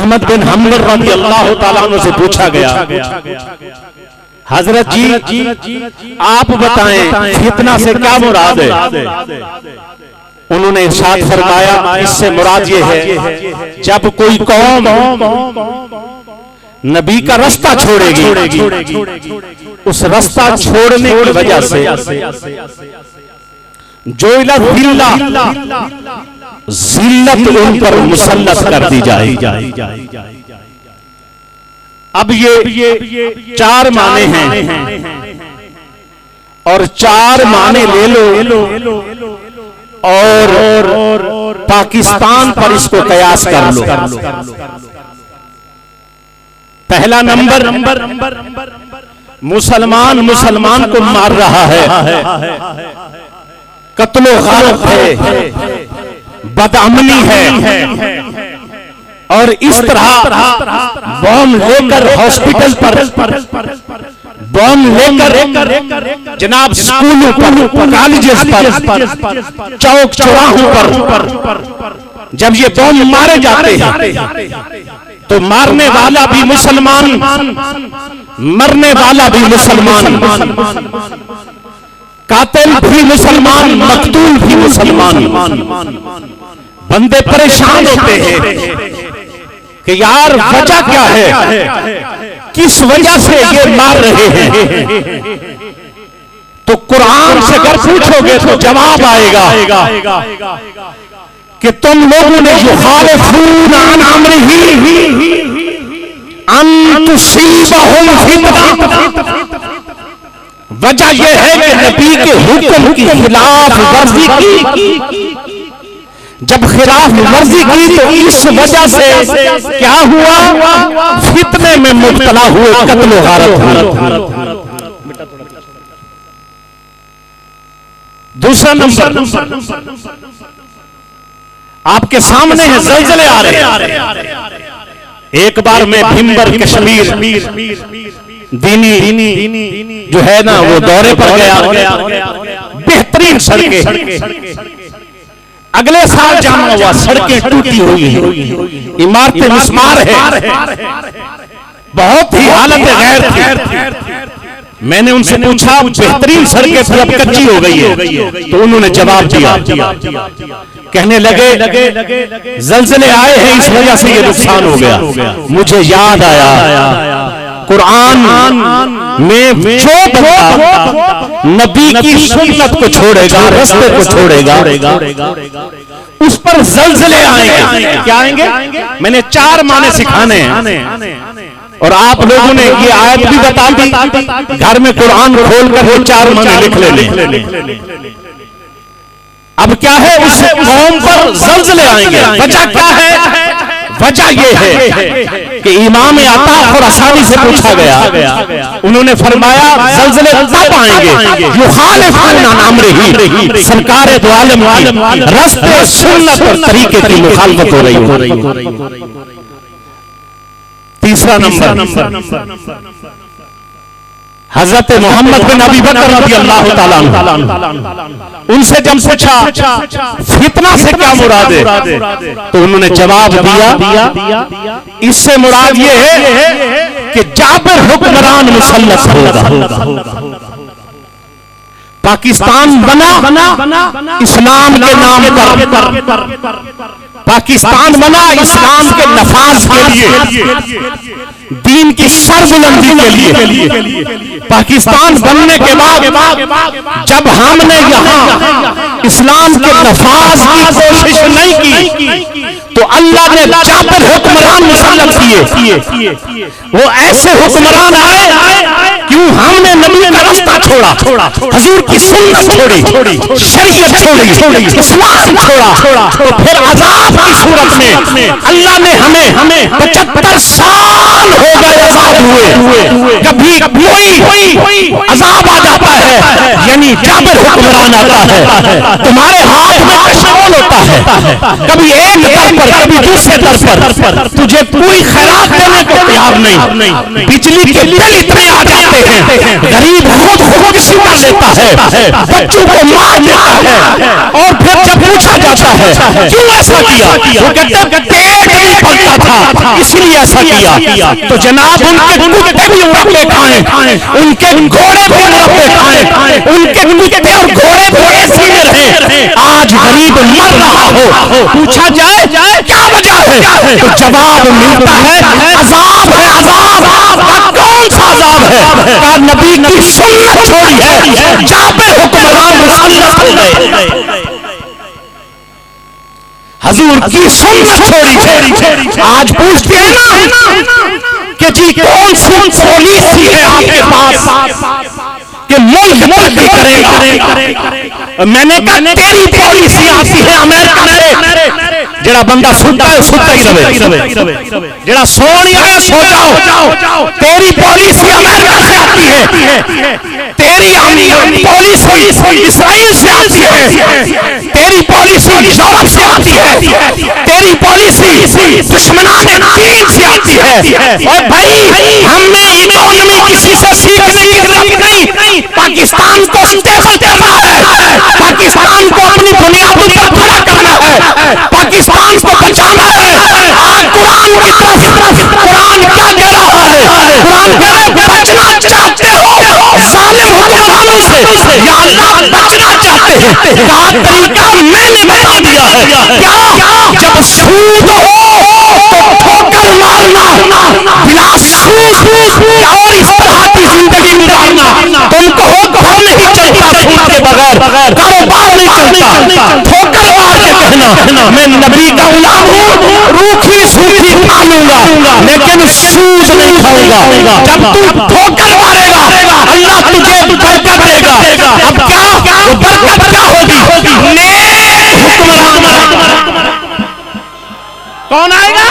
अहमद बिन humble रज़ियल्लाहु ताला अन्हु से पूछा गया, हजरत जी आप बताएं फितना से क्या मुराद है? उन्होंने इरशाद फरमाया, इससे मुराद ये है जब कोई कौम नबी का रास्ता छोड़ेगी, उस रास्ता छोड़ने की वजह से जो जिल्लत उन पर मुसल्लत कर दी जाएगी। अब ये चार माने हैं और चार माने ले लो और पाकिस्तान पर इसको कयास कर लो। पहला नंबर मुसलमान को मार रहा है, कत्लो गारत है, बदअमनी है, और इस तरह बम लेकर हॉस्पिटल पर, बम लेकर जनाब स्कूलों पर, कॉलेजेस पर, चौक चौराहों पर जब ये बम मारे जाते हैं तो मारने वाला भी मुसलमान, मरने वाला भी मुसलमान, कातिल भी मुसलमान, मकतूल भी मुसलमान। बंदे परेशान होते हैं कि यार वजह क्या है, किस वजह से ये मार रहे हैं? तो कुरान से अगर पूछोगे तो जवाब आएगा कि तुम लोगों ने युखालिफून अन अम्रिही अन तुसीबहुम फितना। वजह यह है कि नबी के हुक्म की खिलाफ वर्जी की, जब खिलाफ वर्जी की तो इस वजह से क्या हुआ, फितने में मुब्तला हुए, कत्ल गारत। दूसरा नंबर आपके सामने है, ज़लज़ले आ रहे हैं। एक बार मैं भिम्बर कश्मीर दीनी जो है ना वो दौरे पर गया, बेहतरीन सड़कें, अगले साल जाना हुआ, सड़कें टूटी हुई हैं, इमारतें मिस्मार है, बहुत ही हालत गैर थी। मैंने उनसे पूछा बेहतरीन सड़कें फिर अब कच्ची हो गई है, तो उन्होंने जवाब दिया, कहने लगे ज़लज़ले आए हैं इस वजह से ये नुकसान हो गया। मुझे याद आया कुरान में जो बंदा नबी की सुन्नत को छोड़ेगा, रास्ते को छोड़ेगा, उस पर ज़लज़ले आएंगे। क्या आएंगे? मैंने चार माने सिखाने हैं और आप लोगों ने ये आयत भी बता दी, घर में कुरान खोलकर वो चार माने लिख ले। अब क्या है, उस कौम पर ज़लज़ले आएंगे। वजह क्या है? वजह ये है कि इमाम अता और आसानी से पूछा गया, उन्होंने फरमाया ज़लज़ले तब आएंगे युखालिफून अन अम्रिही, सरकार दो आलम रास्ते सुन्नत और तरीके की मुखालफत हो रही। तीसरा नंबर हजरत मोहम्मद बिन अबी बकर रज़ियल्लाहु ताला अन्हु, उनसे जब पूछा फितना से क्या मुराद है, तो उन्होंने जवाब दिया, इससे मुराद ये है कि जाबिर हुक्मरान मुसल्लत होगा। पाकिस्तान बना इस्लाम के नाम पर, पाकिस्तान बना इस्लाम के नफाज के लिए, दीन की सरबुलंदी के लिए। पाकिस्तान बनने के बाद जब हमने यहाँ इस्लाम के नफाज की कोशिश नहीं की तो अल्लाह ने जाबिर हुक्मरान मुसल्लत किए। वो ऐसे हुक्मरान आए, क्यों हमने नबी का रास्ता छोड़ा, हुजूर की सुन्नत छोड़ी, शरीयत छोड़ी, इस्लाम छोड़ा, तो फिर अज़ाब की सूरत में अल्लाह ने हमें 75 साल हो गए अज़ाब हुए, कभी कोई अज़ाब आ जाता है, यानी जाबिर हुक्मरान आता है, तुम्हारे हाथ में कशकोल होता है, कभी एक दर पर कभी दूसरे दर पर तुझे कोई खैरात देने को तैयार नहीं, बिजली के बिल इतने आ जाते हैं गरीब खुदकुशी कर लेता है, बच्चों को मार देता है, और फिर जब पूछा जाता है क्यों ऐसा किया, वो कहते पेट नहीं पलता था इसलिए ऐसा किया। तो जनाब उनके कुत्ते भी उड़पे खाएं, उनके घोड़े भी उड़पे खाएं, उनके कुत्ते और घोड़े भी ऐसे में रहे, आज गरीब मर रहा हो, पूछा जाए क्या वजह है, तो जवाब मिलता है अजाब है, अजाब कौन सा अजाब है, का नबी की सुन्नत छोड़ी है, जाबिर हुक्मरान मुसल्लत हो गए, हजूर की सुन्नत छोड़ी। आज पूछते हैं ना कि जी कौन सी पॉलिसी है आपके पास कि मुल्क तरक्की करेगा, मैंने कहा तेरी पॉलिसी आती है अमेरिका से, जरा बंदा सुनता है सुनता ही रहे, जरा सोनिया सो जाओ, तेरी पॉलिसी अमेरिका से आती है, तेरी पॉलिसी इसराइल से आती है, तेरी पॉलिसी यूरोप से आती है, तेरी पॉलिसी दुश्मनान दीन से आती है। और भाई हमने इकोनॉमी किसी से सीखने की जरूरत नहीं, पाकिस्तान को स्टेबल करना है, पाकिस्तान को अपनी बुनियादों पर खड़ा करना है, पाकिस्तान को बचाना है। आज कुरान की तरफ, कुरान क्या कह रहा है, कुरान कह रहा है बचना चाहते हो जालिम हुक्मरानों से, या अल्लाह बचना चाहते हैं, कहा तरीका मैंने बता दिया है, क्या जब सूद हो तो ठोकर मारना, बिना सूद और इस तरह की जिंदगी गुजारना, तुमको घर नहीं चलता सूद के बगैर, कारोबार नहीं चलता, ठोकर मार के कहना मैं नबी का गुलाम हूँ, रूखी सूखी खा लूंगा लेकिन सूद नहीं खाऊंगा। जब तू ठोकर मारेगा अल्लाह तुझे बरकत देगा। अब क्या वो बरकत क्या होगी, नेक हुक्मरान। कौन आएगा,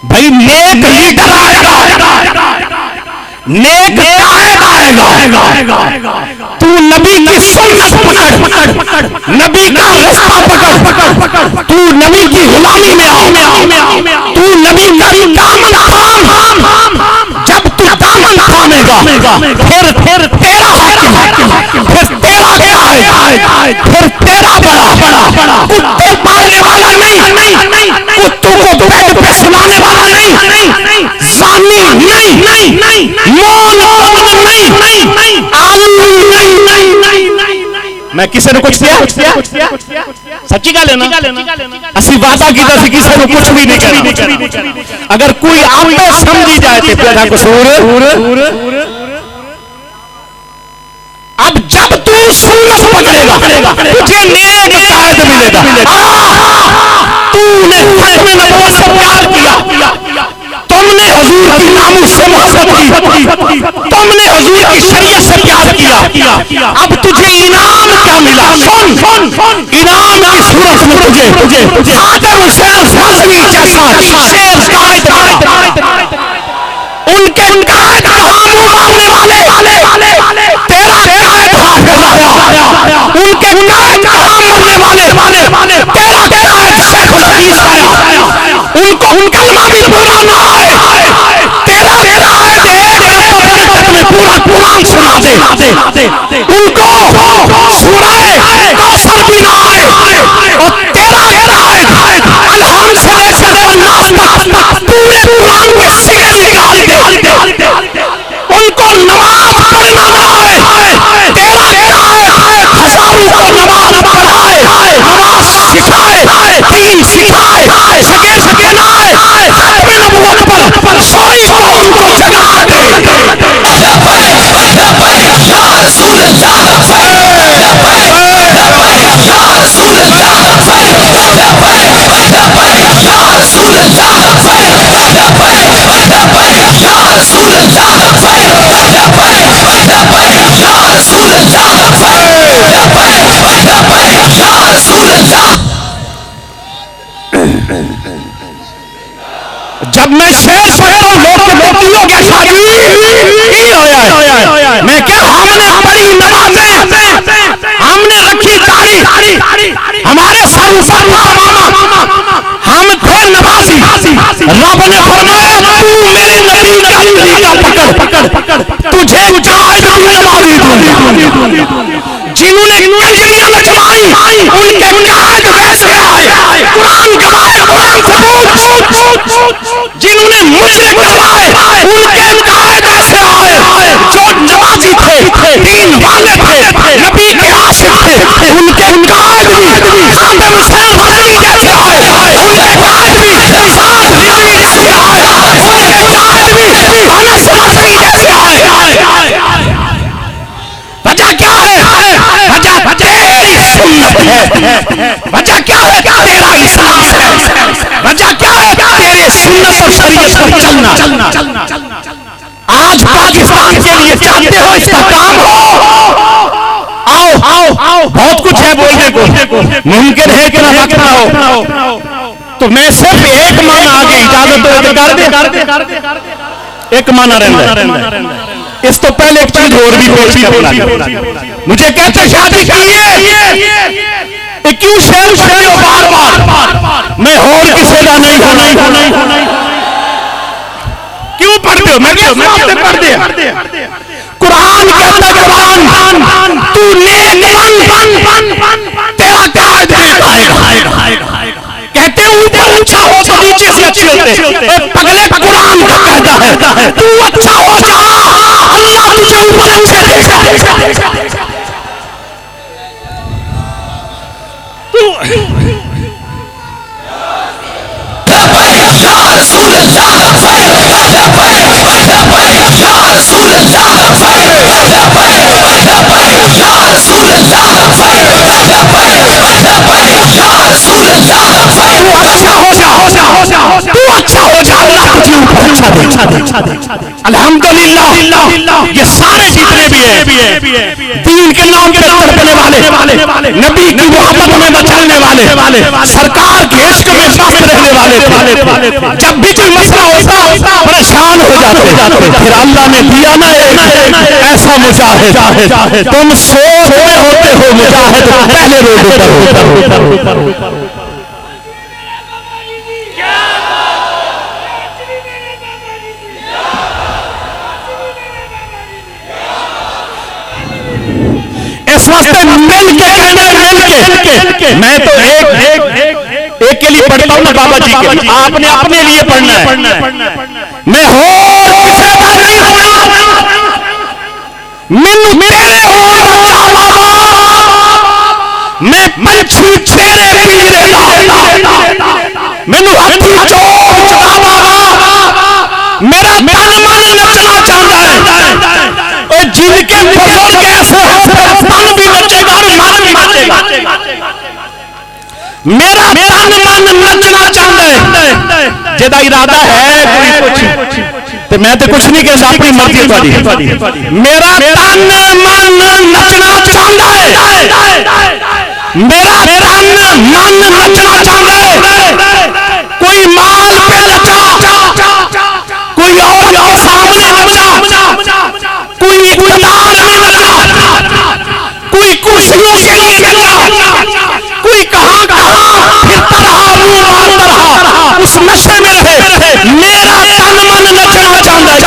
भाई नेक लीडर आएगा, नेक कायद आएगा। तू नबी की सुन्नत पकड़, नबी का रास्ता पकड़, तू नबी की गुलामी में आ, तू नबी का दामन थाम। जब तू दामन थामेगा फिर तेरा हाकिम, फिर तेरा कायद, फिर तेरा बड़ा कुत्ते पालने वाला नहीं, कुत्तों को बेड पे सुलाने वाला नहीं, जानी नहीं, मौन नहीं, आलमी नहीं। मैं किसी ने कुछ किया, सच्ची गल है ना, असि वादा की तरह किसी ने कुछ भी नहीं करा। अगर कोई आप पे समझी जाए तो पैदा कसूर। अब जब तू सुन्नत पकड़ेगा तुझे नेक कायद मिलेगा। तूने खत्म नबूवत से प्यार किया, तुमने हुजूर की नामूस से मोहब्बत की, तुमने हुजूर की शरीयत से प्यार किया, अब तुझे इनाम क्या मिला, सुन इनाम की सूरत में तुझे आदर हुसैन फजवी जैसा शेर कायद मिला। उनके कायद का मुंह मारने वाले तेरा कायद हाफिज आया, उनके कायद का मरने वाले तेरा कायद शेखुल हदीस आया, उनको उनका भी पूरा ना आए, तेरा कायद एक तक में पूरा कुरान सुना दे, उनको सूरह कौसर भी ना आए, और तेरा कायद अलहम से लेकर नास तक पूरे कुरान के सिरे निकाल दे, उनको नमाज पढ़ना ना आए, तेरा कायद हजारों को नमाज पढ़ाए, नमाज सिखाए, दीन सिखाए, सगे ना आए, खत्म नबूवत पर सोई कौम को जगा दे। या रसूल अल्लाह, या रसूल जब मैं शेर पढ़ता हूं लोग मोतियों के साथ मैं क्या, हमने पढ़ी नमाजें, हमने रखी दाढ़ी, हमारे सर ऊपर मामा, हम थे नमाजी। रब ने फरमाया तू मेरे नबी का तरीका पकड़, तुझे कायदा नमाजी दूंगा। जिन्होंने कलियां रखवाई उनके कायद कैसे आए? कुरान गवाए, कुरान सबूत। जिन्होंने मुझे करवाए उनके कायद कैसे आए? जो नमाजी थे, दीन वाले थे, नबी के आशिक थे, उनके कायद भी खातम हुसैन अली जैसे आए, उनके कायद भी साद अली जैसे आए, उनके कायद भी अनस अली जैसे आए। वजह क्या है? वजह तेरी सुन्नत है। वजह क्या है? तेरा इस्लाम है। वजह क्या है? तेरे सुन्नत और शरीयत पर चलना। आज पाकिस्तान के लिए चाहते हो इसका काम हो? आओ, बहुत कुछ है बोलने को, मुमकिन है कि ना वक्त ना हो। तो मैं सिर्फ एक माना आगे इजाजत कर दे, एक माना रहना। इस तो पहले एक चीज और भी पेशी करना। मुझे कहते शादी की क्यों शेर पढ़ते हो बार? मैं और किसी का नहीं होना। क्यों पढ़ते हो? मैं पढ़ दे। कुरान कहता, कुरान तू नेक बन, तेरा कायद है। कहते ऊपर अच्छा हो तो नीचे से अच्छे होते। पगले कुरान का कहता है तू अच्छा हो जा, अल्लाह तुझे ऊपर अच्छे देगा। अल्हम्दुलिल्लाह, ये सारे जितने भी हैं दीन के नाम पे तड़पने वाले, नबी की मोहब्बत में मचलने वाले, सरकार के इश्क में मस्त रहने वाले, जब भी कोई मसला होता परेशान हो जाते। फिर अल्लाह ने दिया ना एक ऐसा मुजाहिद, तुम सोच में होते हो मुजाहिद पहले रोड पर। इस वास्ते मिल के मैं तो एक के लिए पढ़ता हूं ना बाबा जी के लिए, आपने अपने लिए पढ़ना है। मैं हो किसी का नहीं होना, मैनू तेरे हो जावा, मैं पंछी तेरे पिंजरे दा, मैनू हाथी चोर चलावा, मेरा तन मन नचना चाहता है। और जिनके बुजुर्ग ऐसे हो फिर तन भी नचेगा, मन भी नचेगा। मेरा तन मन नचना चाहता है। जेदा इरादा है कोई कुछ तो मैं तो कुछ नहीं कहता, अपनी मर्जी वाली। मेरा तन मन नचना चाहता है, मेरा तन मन नचना चाहता है। कोई माल पे नचा, कोई और सामने नचा, कोई इक़्तिदार में नचा, कोई कुर्सियों के लिए नचा, कोई कहां फिरता रहा, मुंह मारता रहा, उस नशे में रहे। मेरा तन मन नचना चाहता है।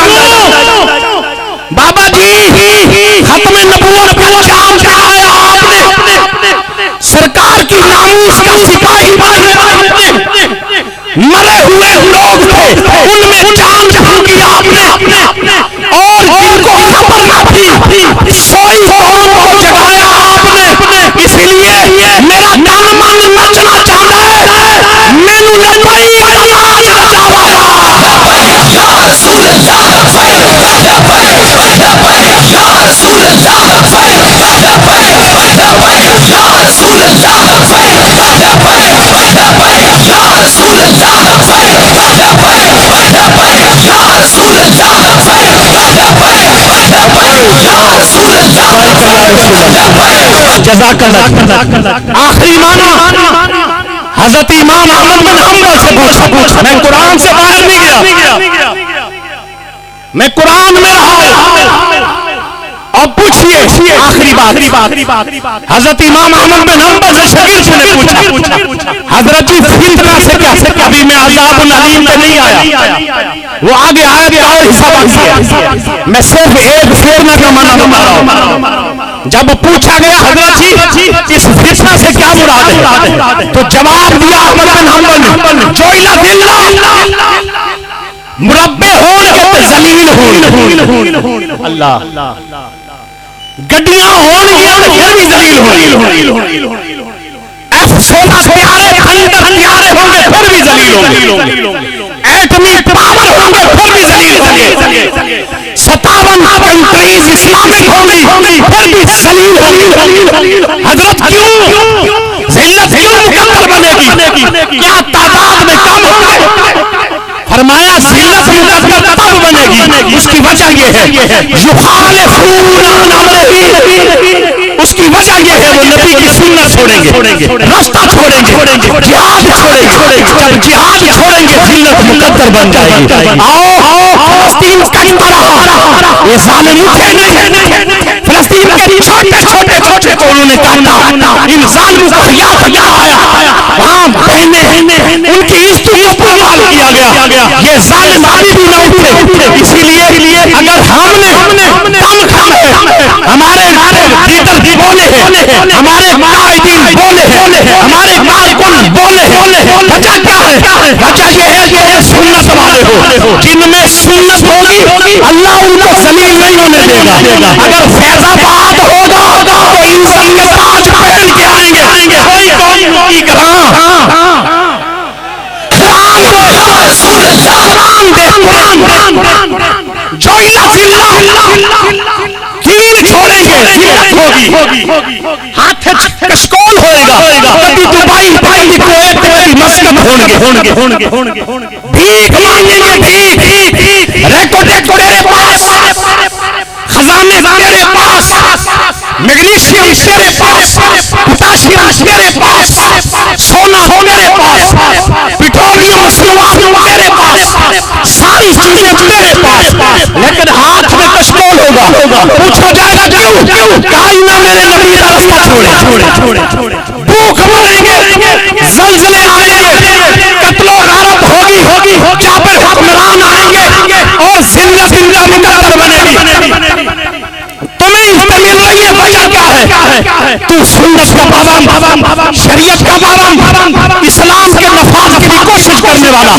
बाबा जी खत्म नबूवत का चांद दिखाया आपने, सरकार की नामूस का सिपाही बने आपने, मरे हुए लोग थे उनमें जान फूंकी आपने, और जिनको खबर न थी सोई कौम को जगाया आपने। इसलिए मेरा तन मन नचना चाहता है, मैनू लबई नमाज नचावा। जज़ाकल्लाह। आखिरी माना हजरत इमाम अहमद बिन हंबल से पूछा, मैं कुरान से बाहर नहीं गया, मैं कुरान में रहा। और पूछिए आखिरी बात, हजरत इमाम अहमद बिन हंबल से शागिर्द ने पूछा, हजरत जी फितना से क्या, अभी मैं अज़ाबुल अलीम पे नहीं आया, वो आगे आयत का और हिस्सा बाकी है, मैं सिर्फ एक फेरना का माना बता रहा हूं। जब पूछा गया हजरत जी इस फितना से क्या मुराद है, तो जवाब दिया अहमद बिन हंबल ने, जोइला दिल्ला मुरब्बे होणगे ते जलील होणगे, अल्लाह गड्डियां होणगियां ते फिर भी जलील होणगी, F-16 प्यारे खंडर प्यारे होंगे फिर भी जलील होंगे, एटमी पावर होंगे फिर भी जलील होंगे, 57 कंट्रीज इस्लामिक होंगी फिर भी जलील होंगी। हजरत क्यों जिल्लत क्यों मुकद्दर बनेगी, क्या तादाद में कम होंगे? फरमाया जिल्लत मुकद्दर तब बनेगी, उसकी वजह ये है युखालिफून अन अमरिही, उसकी वजह ये है वो नबी की सुन्नत छोड़ेंगे, रास्ता छोड़ेंगे, जिहाद छोड़ेंगे, जब जिहाद छोड़ेंगे जिल्लत मुकद्दर बन जाएगी। आओ फिलिस्तीन कटता रहा, ये जालिम उठे नहीं, फिलिस्तीन के छोटे छोटे को उन्होंने काटा, इन जालिमों को हया आया, वहां बहनें उनकी इज्जत को पामाल किया गया, ये जालिम अभी भी न उठे। इसीलिए अगर हमने दम खाना है, हमारे लीडर बोले हैं, हमारे कायदीन बोले हैं, हमारे कारकुन बोले हैं, वजह क्या है? वजह ये है कि ये सुन्नत वाले हो, जिनमें सुन्नत होगी अल्लाह उनको जलील नहीं होने देगा। अगर फैजाबाद होगा तो इंसान के ताज पहन के आएंगे, कोई कौम की जोइला क्यों नहीं छोड़ेंगे, होगी हाथ कशकोल होएगा, कभी दुबई कभी कुवैत कभी मस्कत होंगे, भीख मांगेंगे, भीख रेकोर्ड तेरे पास, खजाने तेरे पास, मैग्नीशियम तेरे पास, पोटाशियम तेरे पास, सोना तेरे पास, पेट्रोलियम तेरे पास, सारी चीजें तेरे पास, लेकिन हाथ में कशकोल होगा। पूछा जाएगा क्यों? काइना मेरे नबी का रास्ता छोड़े, भूख मरेंगे, जल्जले आएंगे, कत्लो गारत होगी, जाबिर हुक्मरान आएंगे और जिंदा मुकद्दर बनेगी। तुम्हें मिल रही है वजह क्या है? तू सुन्नत का पाबंद, शरीयत का पाबंद, इस्लाम के नफाज की कोशिश करने वाला।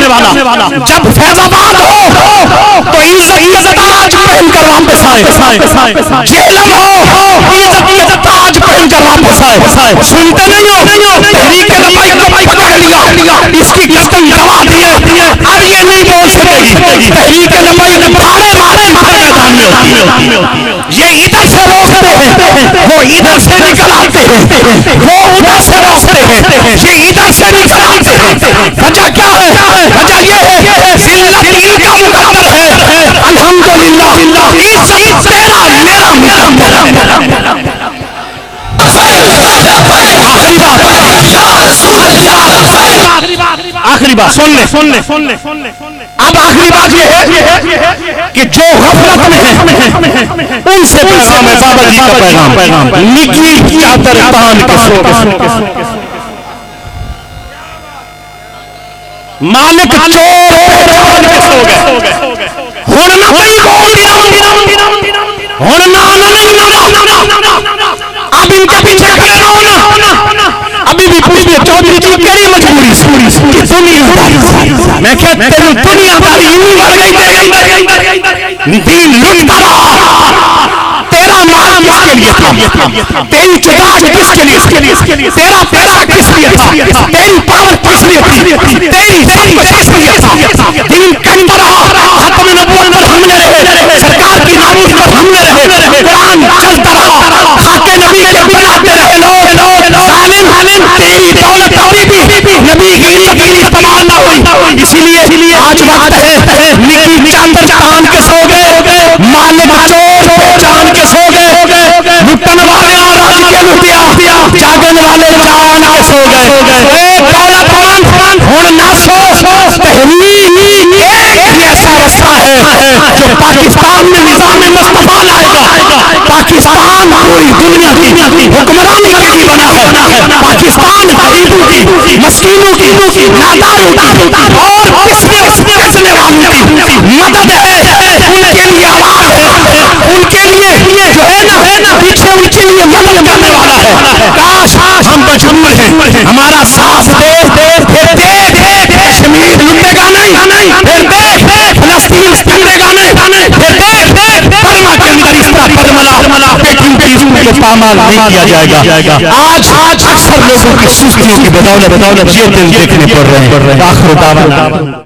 जब फैजाबाद हो तो इज्जत ताज पहनकर वापस आए, जेलम हो इज्जत ताज पहनकर वापस आए। सुनते नहीं हो? तहरीक लब्बैक को पकड़ लिया, इसकी कसम गवा दिए, अब ये नहीं बोल सकेगी। तहरीक लब्बैक भाड़े मैदान में होती है, ये इधर से रोकते हैं, वो इधर से निकल आते हैं, वो उधर से रोकते हैं, ये इधर से निकल आते हैं। वजह क्या है? वजह ये है जिल्लत इनका मुकद्दर है, अल्हम्दुलिल्लाह इज्जत तेरा मेरा। आखिरी बात सुन ले। अब आखिरी बात ये है कि जो गफलत में है उनसे पैगाम है, बाबा जी का पैगाम, निगी चादर तान के सो गए, मालिक चोर पहचान के सो गए, हुण ना कहीं हुण ना अब इनके पीछे खड़े रहो ना। अभी भी पूछते चौधरी जी करी मजबूरी कि दुनियादारी, मैं क्या तेरी दुनियादारी यूं बढ़ गई, दीन लुटता रहा। तेरा माल किसके लिए था? तेरी चगाट किसके लिए? तेरा पैसा किस लिए था? तेरी पावर किस लिए थी? तेरी हिम्मत किस लिए था? दीन करता रहा, खत्म नबूवत पर हमने रहे, सरकार की नामूस पर हमने रहे, कुरान चलता रहा, खाते नबी के बनाते रहे लोग, जालिम तेरी दौलत अभी भी नबी की इज्जत इस्तेमाल ना हुई। इसीलिए आज वक्त है निकी चादर तान के सो गए, मालिक चोर पहचान के सो गए, लुटन वाले आराम के लुटिया, जागन वाले जान के सो गए। पाकिस्तान में निज़ाम मुस्तफा लाएगा, पाकिस्तान पूरी दुनिया की हुक्मरानी के लिए बना है। पाकिस्तान गरीबों की, मस्कीनों की, नादारों की और पिछले वालों की मदद है, उनके लिए आवाज है, उनके लिए जो है ना पीछे उनके लिए मदद करने वाला है। काश हम मजबूर हैं, हमारा साथ दे, फिर देख कश्मीर लुटेगा नहीं, फिर देख फलस्तीन टूटेगा नहीं, फिर देख बर्मा के अंदर इस तरह बदमला बेटियों की इज्जत को पामाल नहीं किया जाएगा। आज अक्सर लोगों की सुस्तियों की बदौलत ये दिन देखने पड़ रहे हैं। आखिर दावा